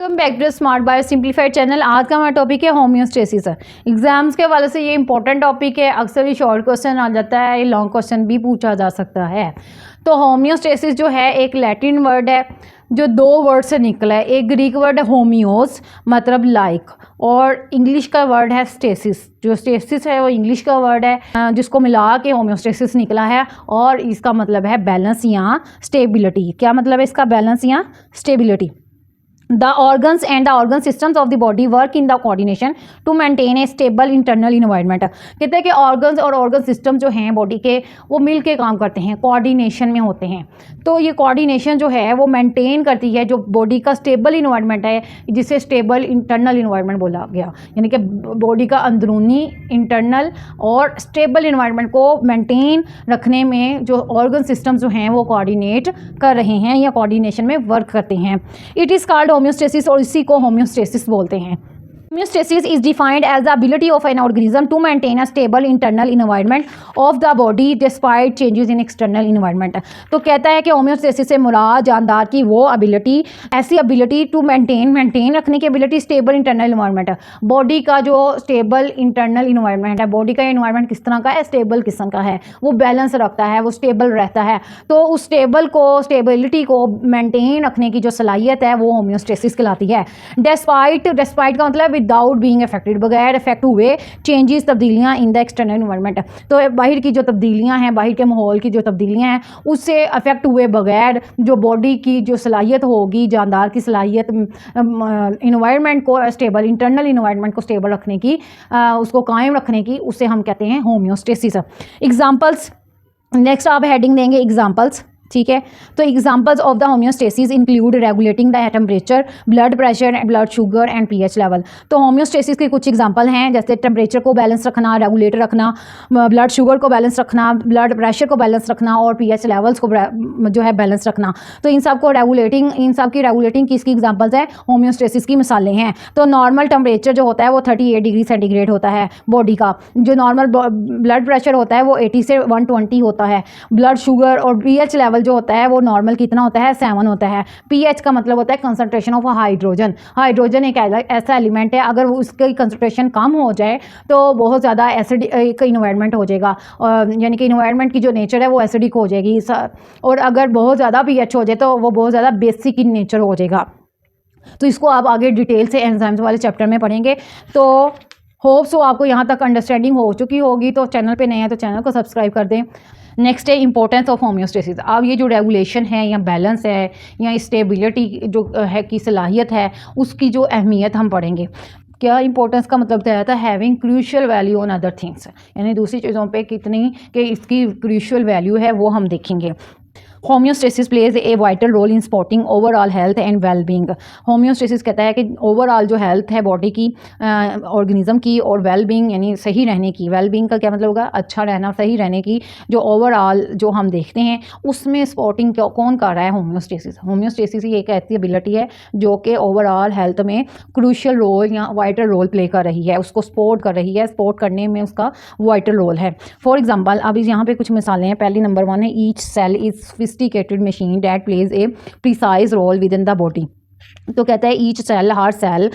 Welcome back to smart bio simplified channel. आज का हमारा टॉपिक है होम्योस्टेसिस। एग्जाम्स के हवाले से ये इंपॉर्टेंट टॉपिक है। अक्सर ये शॉर्ट क्वेश्चन आ जाता है, ये लॉन्ग क्वेश्चन भी पूछा जा सकता है। तो होम्योस्टेसिस जो है एक लैटिन वर्ड है जो दो वर्ड से निकला है। एक ग्रीक वर्ड है होमियोस मतलब लाइक, और इंग्लिश का वर्ड है स्टेसिस। जो स्टेसिस है वो इंग्लिश का वर्ड है जिसको मिला के होम्योस्टेसिस निकला है, और इसका मतलब है बैलेंस या स्टेबिलिटी। क्या मतलब है इसका? बैलेंस या stability. The organs and the organ systems of the body work in the coordination to maintain a stable internal environment। कहते हैं कि organs और organ system जो हैं बॉडी के वो मिल के काम करते हैं, कोऑर्डिनेशन में होते हैं। तो ये कोऑर्डिनेशन जो है वो मेंटेन करती है जो बॉडी का स्टेबल इन्वायरमेंट है, जिसे स्टेबल इंटरनल इन्वायरमेंट बोला गया। यानी कि बॉडी का अंदरूनी इंटरनल और स्टेबल इन्वायरमेंट को मेंटेन रखने में जो ऑर्गन सिस्टम जो हैं वो कोऑर्डिनेट कर रहे हैं या कोऑर्डिनेशन में वर्क करते हैं। इट इज़ कॉल्ड होम्योस्टेसिस, और इसी को होम्योस्टेसिस बोलते हैं। Homeostasis is defined as the ability of an organism to maintain a stable internal environment of the body despite changes in external environment। तो कहता है कि होम्योस्टेसिस से मुराद जानदार की वो एबिलिटी, ऐसी एबिलिटी टू मेंटेन रखने की ability stable internal environment. Body का जो स्टेबल इंटरनल इन्वायरमेंट है, बॉडी का इन्वायरमेंट किस तरह का है? स्टेबल किस्म का है, वो बैलेंस रखता है, वो स्टेबल रहता है। तो उस स्टेबिलिटी को मेंटेन रखने की जो सलाहियत है वो होम्योस्टेसिस कहलाती है। डिस्पाइट का मतलब विदाउट बीइंग अफेक्टेड, बगैर अफेक्ट हुए चेंजेस, तब्दीलियां इन द एक्सटर्नल इन्वायरमेंट। तो बाहर की जो तब्दीलियां हैं, बाहर के माहौल की जो तब्दीलियां हैं, उससे अफेक्ट हुए बगैर जो बॉडी की जो सलाहियत होगी, जानदार की सलाहियत इन्वायरमेंट को स्टेबल, इंटरनल इन्वायरमेंट को स्टेबल रखने की, उसको कायम रखने की, उसे हम कहते हैं होम्योस्टेसिस। एग्जाम्पल्स, नेक्स्ट आप हेडिंग देंगे एग्जाम्पल्स, ठीक है। तो examples of the homeostasis include regulating the temperature, blood pressure, blood sugar and pH level. तो होम्योस्टेसिस के कुछ एग्जांपल हैं, जैसे टेम्परेचर को बैलेंस रखना, रेगुलेट रखना, ब्लड शुगर को बैलेंस रखना, ब्लड प्रेशर को बैलेंस रखना, और पीएच लेवल्स को जो है बैलेंस रखना। तो इन सब की रेगुलेटिंग किसकी एग्जाम्पल्स हैं? होम्योस्टेसिस की मिसालें हैं। तो नॉर्मल टेम्परेचर जो होता है वो 38 डिग्री सेंटीग्रेड होता है बॉडी का। जो नॉर्मल ब्लड प्रेशर होता है वो 80 से 120 होता है। ब्लड शुगर और पीएच लेवल जो होता है वो नॉर्मल कितना होता है? 7 होता है। पीएच का मतलब होता है कंसंट्रेशन ऑफ हाइड्रोजन। हाइड्रोजन एक ऐसा एलिमेंट है, अगर उसकी कंसंट्रेशन कम हो जाए तो बहुत ज़्यादा एसिडिक इन्वायरमेंट हो जाएगा, यानी कि इन्वायरमेंट की जो नेचर है वो एसिडिक हो जाएगी। और अगर बहुत ज़्यादा पीएच हो जाए तो वो बहुत ज़्यादा बेसिक इन नेचर हो जाएगा। तो इसको आप आगे डिटेल से एंजाइम्स वाले चैप्टर में पढ़ेंगे। तो होप सो आपको यहाँ तक अंडरस्टैंडिंग हो चुकी होगी। तो चैनल पे नए हैं तो चैनल को सब्सक्राइब कर दें। नेक्स्ट है इंपॉर्टेंस ऑफ होम्योस्टेसिस। अब ये जो रेगुलेशन है या बैलेंस है या स्टेबिलिटी जो है की सलाहियत है, उसकी जो अहमियत हम पढ़ेंगे। क्या इंपॉर्टेंस का मतलब बताया था? Having crucial value on other things, यानी दूसरी चीज़ों पे कितनी कि इसकी क्रूशियल वैल्यू है वो हम देखेंगे। Homeostasis plays a vital role in supporting overall health and wellbeing. Homeostasis कहता है कि ओवरऑल जो हेल्थ है बॉडी की, ऑर्गेनिज्म की, और वेलबींग यानी सही रहने की। वेलबींग का क्या मतलब होगा? अच्छा रहना, सही रहने की जो ओवरऑल जो हम देखते हैं उसमें सपोर्टिंग कौन कर रहा है? होम्योस्टेसिस। होम्योस्टेसिस ही एक ऐसी एबिलिटी है जो कि ओवरऑल हेल्थ में क्रूशियल रोल या वाइटल रोल प्ले कर रही है, उसको सपोर्ट कर रही है, सपोर्ट करने में उसका वाइटल रोल है। फॉर एग्जाम्पल अब यहाँ पे कुछ मिसालें हैं। पहली नंबर 1 है each cell is sophisticated machine that plays a precise role within the body। तो कहता है ईच सेल, हर सेल,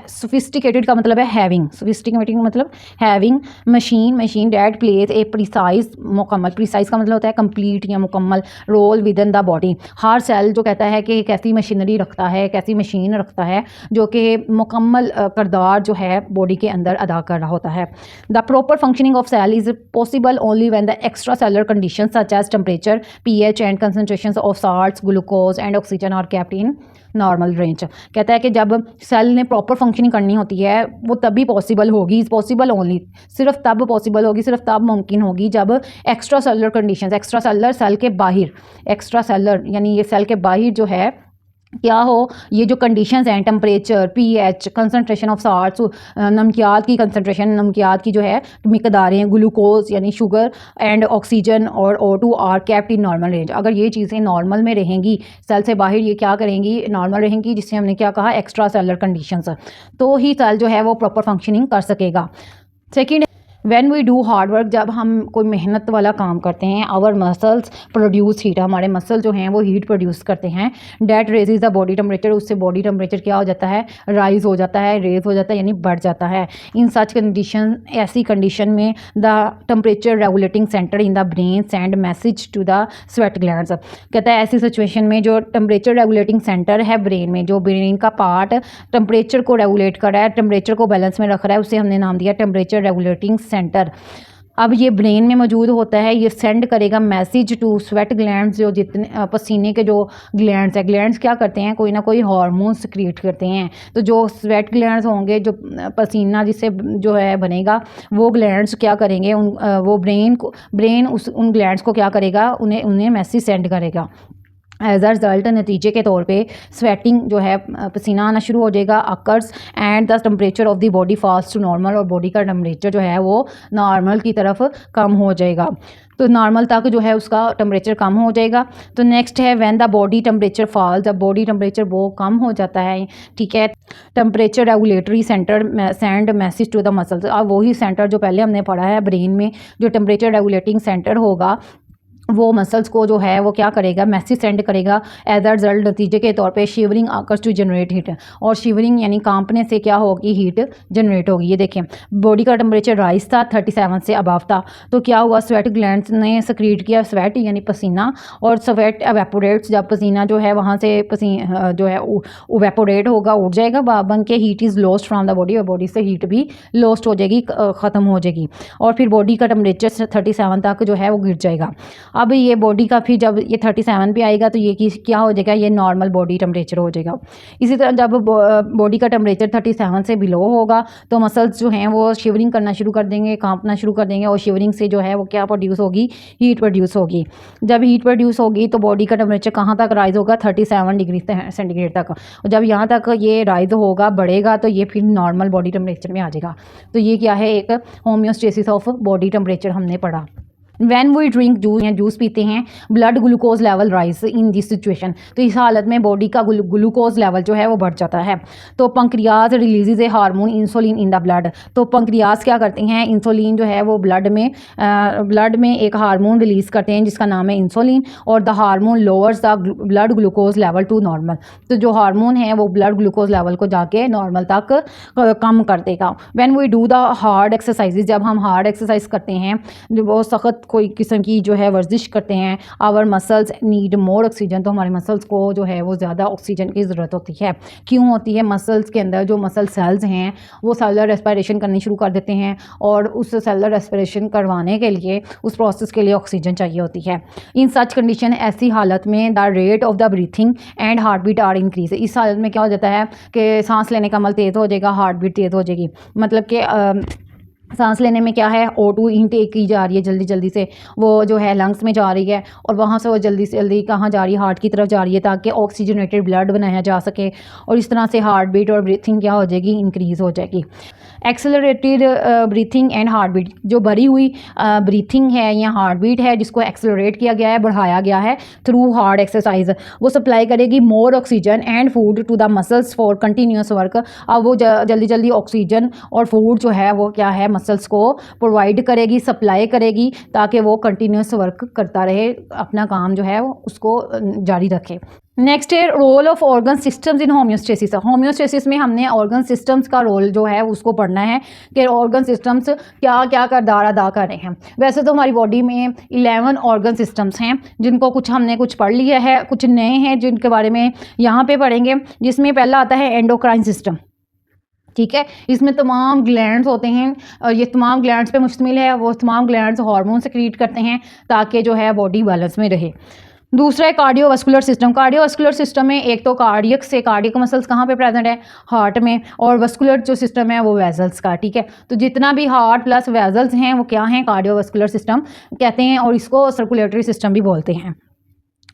सोफिस्टिकेटेड का मतलब है हैविंग, सोफिस्टिकेटेड का मतलब having, machine that plays a precise, मुकम्मल, प्रिसाइज का मतलब होता है कंप्लीट या मुकम्मल, role within the body. हर सेल जो कहता है कि एक ऐसी मशीनरी रखता है, एक ऐसी मशीन रखता है जो कि मुकम्मल करदार जो है बॉडी के अंदर अदा कर रहा होता है। The proper functioning of cell is possible only when the extra cellular condition such as temperature, pH and concentration of salts, glucose and oxygen are kept in normal range. कहता है कि जब सेल ने प्रॉपर फंक्शनिंग करनी होती है वो तभी पॉसिबल होगी, इज़ पॉसिबल ओनली, सिर्फ तब पॉसिबल होगी, सिर्फ तब मुमकिन होगी जब extra cellular conditions, extra cellular cell के बाहर, एक्स्ट्रा सेलुलर यानी ये सेल के बाहर जो है क्या हो, ये जो कंडीशंस हैं, temperature, pH, concentration of salts, नमकियात की कंसंट्रेशन, नमकियात की जो है मिकदारें, ग्लूकोज यानी शुगर, एंड ऑक्सीजन और O2 are kept in normal range. अगर ये चीज़ें नॉर्मल में रहेंगी, सेल से बाहर ये क्या करेंगी? नॉर्मल रहेंगी, जिससे हमने क्या कहा? Extra cellular conditions. तो ही सेल जो है वो प्रॉपर फंक्शनिंग कर सकेगा। Second when we do hard work, जब हम कोई मेहनत वाला काम करते हैं, आवर मसल्स प्रोड्यूस हीट, हमारे मसल जो हैं वो हीट प्रोड्यूस करते हैं। That raises the body temperature, उससे बॉडी टेम्परेचर क्या हो जाता है, राइज हो जाता है, रेज हो जाता है, यानी बढ़ जाता है। इन सच कंडीशन, ऐसी कंडीशन में the temperature regulating centre in the brain send message to the sweat glands. कहता है ऐसी सिचुएशन में जो टेम्परेचर रेगुलेटिंग सेंटर है ब्रेन में, जो ब्रेन का पार्ट टेम्परेचर को रेगुलेट कर रहा है, टेम्परेचर को बैलेंस में रख रहा है, उसे हमने नाम दिया टेम्परेचर रेगुलेटिंग सेंटर। अब ये ब्रेन में मौजूद होता है, ये सेंड करेगा मैसेज टू स्वेट ग्लैंड्स, जो जितने पसीने के जो ग्लैंड्स है, ग्लैंड्स क्या करते हैं, कोई ना कोई हार्मोन क्रिएट करते हैं। तो जो स्वेट ग्लैंड्स होंगे, जो पसीना जिससे जो है बनेगा, वो ग्लैंड्स क्या करेंगे, वो ब्रेन उन ग्लैंड्स को क्या करेगा, उन्हें मैसेज सेंड करेगा। एज अ रिजल्ट, नतीजे के तौर पे स्वेटिंग जो है, पसीना आना शुरू हो जाएगा, occurs, and the temperature of the body falls to normal, और बॉडी का टेम्परेचर जो है वो नॉर्मल की तरफ कम हो जाएगा। तो नॉर्मल तक जो है उसका टेम्परेचर कम हो जाएगा। तो नेक्स्ट है when the body temperature fall, जब बॉडी टेम्परेचर वो कम हो जाता है, ठीक है, temperature regulatory centre send message to the muscles. अब वही सेंटर जो पहले हमने पढ़ा है ब्रेन में, जो टेम्परेचर रेगुलेटिंग सेंटर होगा, वो मसल्स को जो है वो क्या करेगा, मैसेज सेंड करेगा। एज अ रिजल्ट, नतीजे के तौर पे shivering occurs to generate heat, और शिवरिंग यानी कांपने से क्या होगी, हीट जनरेट होगी। ये देखें, बॉडी का टेम्परेचर राइज था, 37 से अबव था, तो क्या हुआ, स्वेट ग्लैंड्स ने सक्रीट किया स्वेट यानी पसीना, और स्वेट एवेपोरेट्स, जब पसीना जो है वहाँ से जो है एवेपोरेट होगा, उड़ जाएगा बन के, heat is lost from the body, और बॉडी से हीट भी लॉस्ट हो जाएगी, ख़त्म हो जाएगी, और फिर बॉडी का टेम्परेचर 37 तक जो है वो गिर जाएगा। अब ये बॉडी का फिर जब ये 37 पे आएगा तो ये क्या हो जाएगा, ये नॉर्मल बॉडी टेम्परेचर हो जाएगा। इसी तरह जब बॉडी का टेम्परेचर 37 से बिलो होगा तो मसल्स जो हैं वो शिवरिंग करना शुरू कर देंगे, कांपना शुरू कर देंगे, और शिवरिंग से जो है वो क्या प्रोड्यूस होगी, हीट प्रोड्यूस होगी। जब हीट प्रोड्यूस होगी तो बॉडी का टेम्परेचर कहाँ तक राइज होगा, 37 डिग्री सेंटीग्रेड तक, और जब यहाँ तक ये राइज होगा, बढ़ेगा, तो ये फिर नॉर्मल बॉडी टेम्परेचर में आ जाएगा। तो ये क्या है, एक होम्योस्टेसिस ऑफ बॉडी टेम्परेचर हमने पढ़ा। वैन वी ड्रिंक जूस या जूस पीते हैं, blood glucose level rise in this situation, तो इस हालत में बॉडी का ग्लूकोज लेवल जो है वो बढ़ जाता है। तो pancreas releases a hormone insulin in the blood, तो पंक्रियाज क्या करते हैं, इंसुलिन जो है वो ब्लड में एक हार्मोन रिलीज़ करते हैं जिसका नाम है इंसुलिन, और the hormone lowers the blood glucose level to normal, तो जो हार्मोन है वो ब्लड ग्लूकोज लेवल को जाके नॉर्मल तक कम कर देगा। When we do the hard exercises, जब हम हार्ड एक्सरसाइज करते हैं, जो वो सख्त कोई किस्म की जो है वर्जिश करते हैं, our muscles need more oxygen, तो हमारे मसल्स को जो है वो ज़्यादा ऑक्सीजन की ज़रूरत होती है। क्यों होती है, मसल्स के अंदर जो मसल सेल्स हैं वो सेलुलर रेस्पिरेशन करनी शुरू कर देते हैं, और उस सेलुलर रेस्पिरेशन करवाने के लिए, उस प्रोसेस के लिए ऑक्सीजन चाहिए होती है। इन सच कंडीशन, ऐसी हालत में the rate of the breathing and heart beat are increase, इस हालत में क्या हो जाता है कि सांस लेने का अमल तेज़ हो जाएगा, हार्ट बीट तेज़ हो जाएगी, मतलब कि सांस लेने में क्या है, O2 इनटेक की जा रही है, जल्दी जल्दी से वो जो है लंग्स में जा रही है, और वहाँ से वो जल्दी से जल्दी कहाँ जा रही है, हार्ट की तरफ जा रही है, ताकि ऑक्सीजनेटेड ब्लड बनाया जा सके, और इस तरह से हार्ट बीट और ब्रीथिंग क्या हो जाएगी, इंक्रीज़ हो जाएगी। Accelerated breathing and heart beat, जो भरी हुई ब्रीथिंग है या हार्ट बीट है जिसको एक्सेलरेट किया गया है, बढ़ाया गया है थ्रू हार्ड एक्सरसाइज, वो सप्लाई करेगी more oxygen and food to the muscles for continuous work. अब वो जल्दी जल्दी ऑक्सीजन और फूड जो है वो क्या है, मसल्स को प्रोवाइड करेगी, सप्लाई करेगी, ताकि वो कंटिन्यूस वर्क करता रहे, अपना काम जो है उसको जारी रखे। नेक्स्ट है role of organ systems in homeostasis. Homeostasis में हमने ऑर्गन सिस्टम्स का रोल जो है उसको पढ़ना है कि ऑर्गन सिस्टम्स क्या क्या किरदार अदा कर रहे हैं। वैसे तो हमारी बॉडी में 11 ऑर्गन सिस्टम्स हैं, जिनको हमने कुछ पढ़ लिया है, कुछ नए हैं जिनके बारे में यहाँ पे पढ़ेंगे। जिसमें पहला आता है एंडोक्राइन सिस्टम, ठीक है, इसमें तमाम ग्लैंड्स होते हैं, और ये तमाम ग्लैंड्स पे मुश्तमिल है, वो तमाम ग्लैंड्स हार्मोन सेक्रीट करते हैं ताकि जो है बॉडी बैलेंस में रहे। दूसरा है कार्डियोवास्कुलर सिस्टम। कार्डियोवास्कुलर सिस्टम में एक तो कार्डियक मसल्स कहाँ पे प्रेजेंट है, हार्ट में, और वास्कुलर जो सिस्टम है वो वेजल्स का, ठीक है। तो जितना भी हार्ट प्लस वेजल्स हैं वो क्या हैं, कार्डियोवास्कुलर सिस्टम कहते हैं, और इसको सर्कुलेटरी सिस्टम भी बोलते हैं।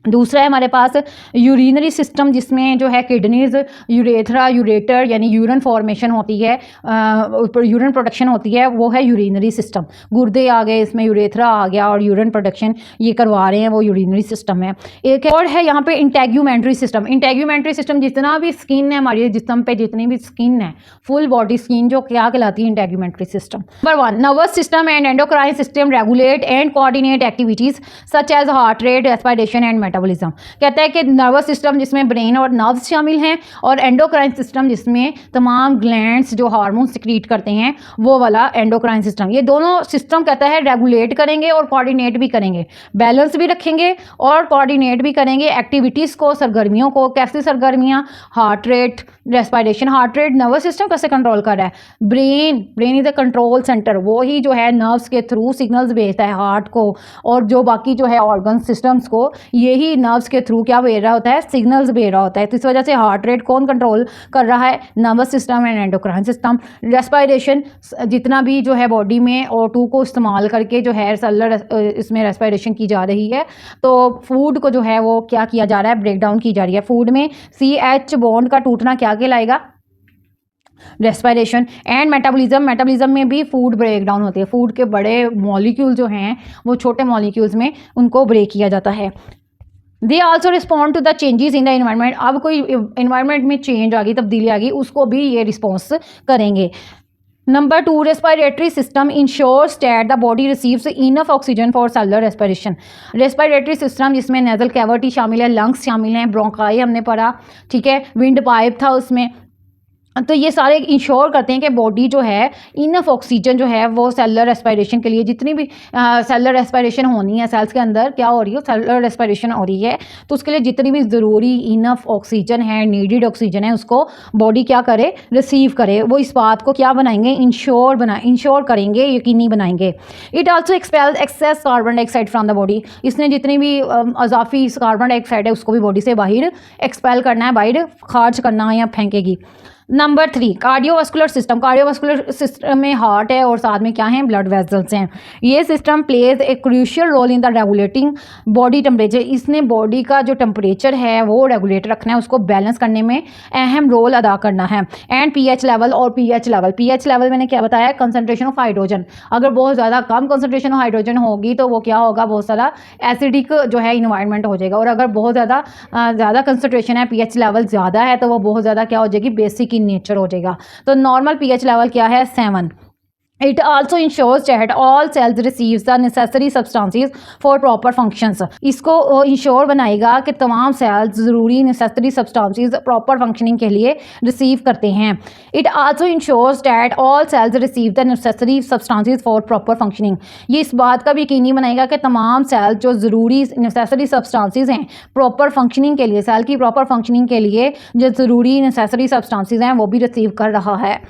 दूसरा है हमारे पास यूरिनरी सिस्टम, जिसमें जो है किडनीज, यूरेथ्रा, यूरेटर यानी यूरिन फॉर्मेशन होती है, यूरिन प्रोडक्शन होती है, वो है यूरिनरी सिस्टम। गुर्दे आ गए, इसमें यूरेथ्रा आ गया और यूरिन प्रोडक्शन ये करवा रहे हैं, वो यूरिनरी सिस्टम है। एक और है यहाँ पे इंटेग्यूमेंट्री सिस्टम। इंटेग्यूमेंट्री सिस्टम जितना भी स्किन है हमारी जिस्म पे, जितनी भी स्किन है, फुल बॉडी स्किन, जो क्या कहलाती है integumentary system. Number 1, nervous system and endocrine system regulate and coordinate activities such as heart rate, respiration and metabolism. कहता है कि नर्वस सिस्टम जिसमें ब्रेन और नर्व्स शामिल हैं, और एंडोक्राइन सिस्टम जिसमें तमाम ग्लैंड्स जो हार्मोन सिक्रीट करते हैं, वो वाला एंडोक्राइन सिस्टम। ये दोनों सिस्टम कहता है रेगुलेट करेंगे और कोऑर्डिनेट भी करेंगे, बैलेंस भी रखेंगे और कोऑर्डिनेट भी करेंगे एक्टिविटीज़ को, सरगर्मियों को। कैसी सरगर्मियाँ? Heart rate, respiration. Heart rate nervous system कैसे कंट्रोल कर रहा है? Brain is the control centre, वो ही जो है नर्व्स के थ्रू सिग्नल्स भेजता है हार्ट को, और जो बाकी जो है ऑर्गन सिस्टम्स को, यही नर्व्स के थ्रू क्या भेज रहा होता है? सिग्नल्स भेज रहा होता है। तो इस वजह से हार्ट रेट कौन कंट्रोल कर रहा है? Nervous system and endocrine system. Respiration, जितना भी जो है बॉडी में O2 को इस्तेमाल करके जो है सेलुलर इसमें रेस्पिरेशन की जा रही है, तो फूड को जो है वो क्या किया जा रहा है? ब्रेक डाउन की जा रही है। फूड में CH बॉन्ड का टूटना क्या कहलाएगा? रेस्पिरेशन। एंड मेटाबॉलिज्म में भी फूड ब्रेक डाउन होती है। फूड के बड़े मॉलिक्यूल जो हैं वो छोटे मॉलिक्यूल्स में उनको ब्रेक किया जाता है। They also respond to the changes in the environment. अब कोई इन्वायरमेंट में चेंज आ गई, तब्दीली आ गई, उसको भी ये रिस्पॉन्स करेंगे। Number 2, respiratory system ensures that the body receives enough oxygen for cellular respiration. Respiratory system जिसमें नेजल कैविटी शामिल है, लंग्स शामिल हैं, ब्रोंकाई हमने पढ़ा, ठीक है, विंड पाइप था उसमें। तो ये सारे इंश्योर करते हैं कि बॉडी जो है इनफ ऑक्सीजन जो है वो सेलुलर रेस्पिरेशन के लिए, जितनी भी सेलुलर रेस्पिरेशन होनी है, सेल्स के अंदर क्या हो रही है? सेलुलर रेस्पिरेशन हो रही है, तो उसके लिए जितनी भी ज़रूरी इनफ ऑक्सीजन है, नीडेड ऑक्सीजन है, उसको बॉडी क्या करे? रिसीव करे। वो इस बात को क्या बनाएंगे? इंश्योर करेंगे, यकीनी बनाएंगे। It also expels excess carbon dioxide from the body. इसने जितनी भी अजाफी कार्बन डाइऑक्साइड है उसको भी बॉडी से बाहर एक्सपेल करना है, बाहर खारिज करना है या फेंकेगी। Number 3, cardiovascular system. Cardiovascular system में हार्ट है और साथ में क्या है? ब्लड वेसल्स हैं। ये system plays a crucial role in the regulating body temperature. इसने बॉडी का जो टेम्परेचर है वो रेगुलेट रखना है, उसको बैलेंस करने में अहम रोल अदा करना है। एंड pH लेवल और pH लेवल मैंने क्या बताया? Concentration of hydrogen. अगर बहुत ज़्यादा कम कंसनट्रेशन ऑफ हाइड्रोजन होगी तो वो क्या होगा? बहुत सारा एसिडिक जो है इन्वायरमेंट हो जाएगा। और अगर बहुत ज़्यादा कंसनट्रेशन है, pH लेवल ज़्यादा है, तो वो बहुत ज़्यादा क्या हो जाएगी? बेसिक इन नेचर हो जाएगा। तो नॉर्मल pH लेवल क्या है? 7। It also ensures that all cells receives the necessary substances for proper functions. इसको इंश्योर बनाएगा कि तमाम सेल्स ज़रूरी necessary substances proper functioning के लिए रिसीव करते हैं। It also ensures that all cells receive the necessary substances for proper functioning. ये इस बात का भी यकीनी बनाएगा कि तमाम सेल्स जो ज़रूरी necessary substances हैं proper functioning के लिए, सेल की proper functioning के लिए जो ज़रूरी necessary substances हैं वो भी रिसीव कर रहा है।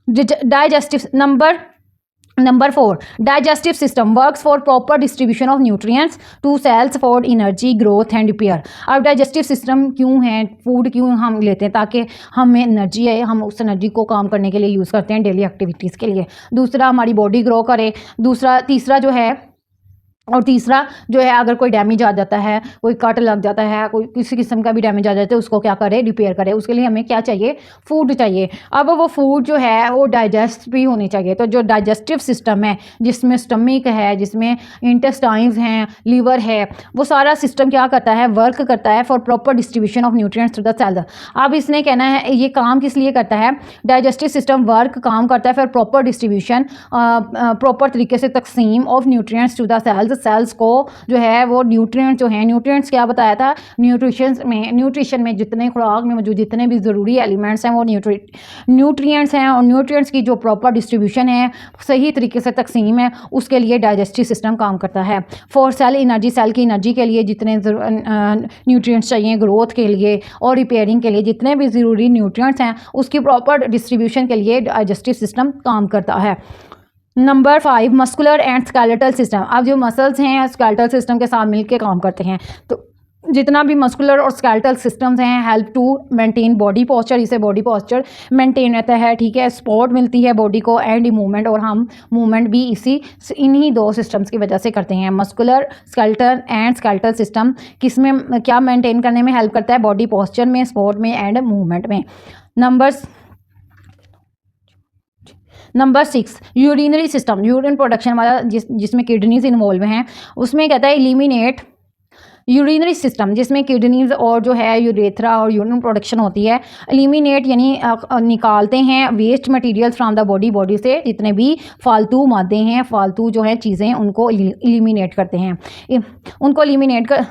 Digestive number 4, digestive system works for proper distribution of nutrients to cells for energy growth and repair. अब डाइजेस्टिव सिस्टम क्यों है? फूड क्यों हम लेते हैं? ताकि हमें एनर्जी है, हम उस एनर्जी को काम करने के लिए यूज़ करते हैं डेली एक्टिविटीज़ के लिए। दूसरा, हमारी बॉडी ग्रो करे। तीसरा जो है, और तीसरा जो है, अगर कोई डैमेज आ जाता है, कोई कट लग जाता है, कोई किसी किस्म का भी डैमेज आ जाता है, उसको क्या करे? रिपेयर करे। उसके लिए हमें क्या चाहिए? फूड चाहिए। अब वो फूड जो है वो डाइजेस्ट भी होनी चाहिए। तो जो डाइजेस्टिव सिस्टम है, जिसमें स्टमक है, जिसमें इंटेस्टाइन्स हैं, लीवर है, वो सारा सिस्टम क्या करता है? वर्क करता है for proper distribution of nutrients to the cell. अब इसने कहना है ये काम किस लिए करता है? डाइजेस्टिव सिस्टम काम करता है फॉर प्रॉपर डिस्ट्रीब्यूशन, प्रॉपर तरीके से तकसीम of nutrients to the cells को जो है वो न्यूट्रिएंट्स जो हैं, न्यूट्रिएंट्स क्या बताया था? न्यूट्रिशन में जितने खुराक में मौजूद जितने भी ज़रूरी एलिमेंट्स हैं वो न्यूट्रिएंट्स हैं, और न्यूट्रिएंट्स की जो प्रॉपर डिस्ट्रीब्यूशन है, सही तरीके से तकसीम है, उसके लिए डाइजेस्टिव सिस्टम काम करता है। फॉर सेल एनर्जी, सेल की एनर्जी के लिए जितने न्यूट्रिएंट्स चाहिए, ग्रोथ के लिए और रिपेयरिंग के लिए जितने भी ज़रूरी न्यूट्रिएंट्स हैं, उसकी प्रॉपर डिस्ट्रीब्यूशन के लिए डाइजेस्टिव सिस्टम काम करता है। Number 5, muscular and skeletal system. अब जो मसल्स हैं स्केलेटल सिस्टम के साथ मिलकर काम करते हैं। तो जितना भी मस्कुलर और स्केलेटल सिस्टम्स हैं help to maintain body posture, इससे बॉडी पोस्चर मेंटेन रहता है, ठीक है। सपोर्ट मिलती है बॉडी को एंड मूवमेंट, और हम मूवमेंट भी इन्हीं दो सिस्टम्स की वजह से करते हैं। Muscular skeletal and skeletal system किस में क्या मेंटेन करने में हेल्प करता है? बॉडी पोस्चर में, सपोर्ट में एंड मूवमेंट में। Number 6 urinary system, urine production वाला जिसमें किडनीज इन्वॉल्व हैं, उसमें कहता है एलिमिनेट यूरिनरी सिस्टम, जिसमें किडनीज और जो है यूरेथ्रा और यूरिन प्रोडक्शन होती है। एलिमिनेट यानी निकालते हैं waste material from the body से जितने भी फालतू मादे हैं, फालतू जो है चीज़ें, उनको एलिमिनेट करते हैं। उनको एलिमिनेट कर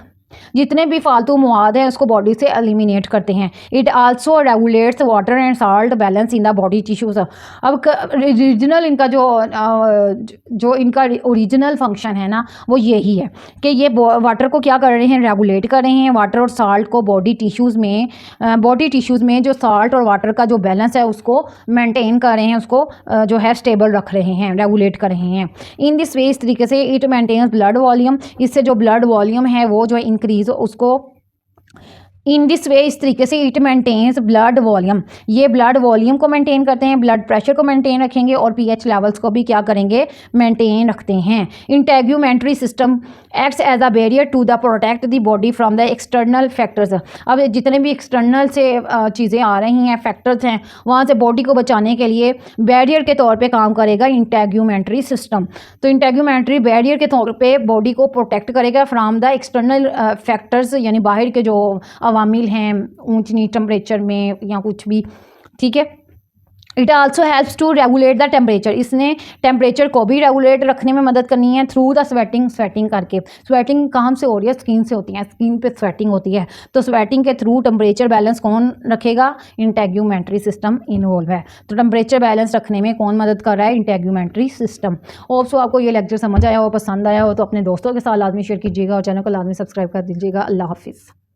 जितने भी फालतू मवाद हैं उसको बॉडी से एलिमिनेट करते हैं। It also regulates water and salt balance in the body tissues. अब रीजनल इनका जो इनका ओरिजिनल फंक्शन है ना, वो यही है कि ये वाटर को क्या कर रहे हैं? रेगुलेट कर रहे हैं। वाटर और साल्ट को बॉडी टिश्यूज़ में जो साल्ट और वाटर का जो बैलेंस है उसको मेंटेन कर रहे हैं, उसको जो है स्टेबल रख रहे हैं, रेगुलेट कर रहे हैं। इन दिस वे, इस तरीके से इट मेंटेन्स ब्लड वॉल्यूम, इससे जो ब्लड वॉल्यूम है वो जो इंक्रीज उसको इन दिस वे, इस तरीके से इट मेंटेन्स ब्लड वॉल्यूम, ये ब्लड वॉल्यूम को मेंटेन करते हैं, ब्लड प्रेशर को मेंटेन रखेंगे और पीएच लेवल्स को भी क्या करेंगे? मेंटेन रखते हैं। Integumentary system acts as a barrier to the protect the body from the external factors. अब जितने भी एक्सटर्नल से चीज़ें आ रही हैं, फैक्टर्स हैं, वहाँ से बॉडी को बचाने के लिए बैरियर के तौर पर काम करेगा इंटेग्यूमेंट्री सिस्टम। तो इंटेग्यूमेंट्री बैरियर के तौर पर बॉडी को प्रोटेक्ट करेगा फ्रॉम द एक्सटर्नल फैक्टर्स, यानी बाहर के जो अवामिल हैं, ऊंच नीच टेम्परेचर में या कुछ भी, ठीक है। It also helps to regulate the temperature, इसने टेम्परेचर को भी रेगुलेट रखने में मदद करनी है थ्रू द स्वेटिंग करके। स्वेटिंग कहाँ से हो रही है? स्किन से होती है, स्किन पे स्वेटिंग होती है, तो स्वेटिंग के थ्रू टेम्परेचर बैलेंस कौन रखेगा? इंटेग्यूमेंट्री सिस्टम इन्वॉल्व है। तो टेम्परेचर बैलेंस रखने में कौन मदद कर रहा है? Integumentary system. होप सो आपको ये लेक्चर समझ आया हो, पसंद आया हो तो अपने दोस्तों के साथ लाजमी शेयर कीजिएगा और चैनल को लाजमी सब्सक्राइब कर दीजिएगा। अल्लाह हाफिज़।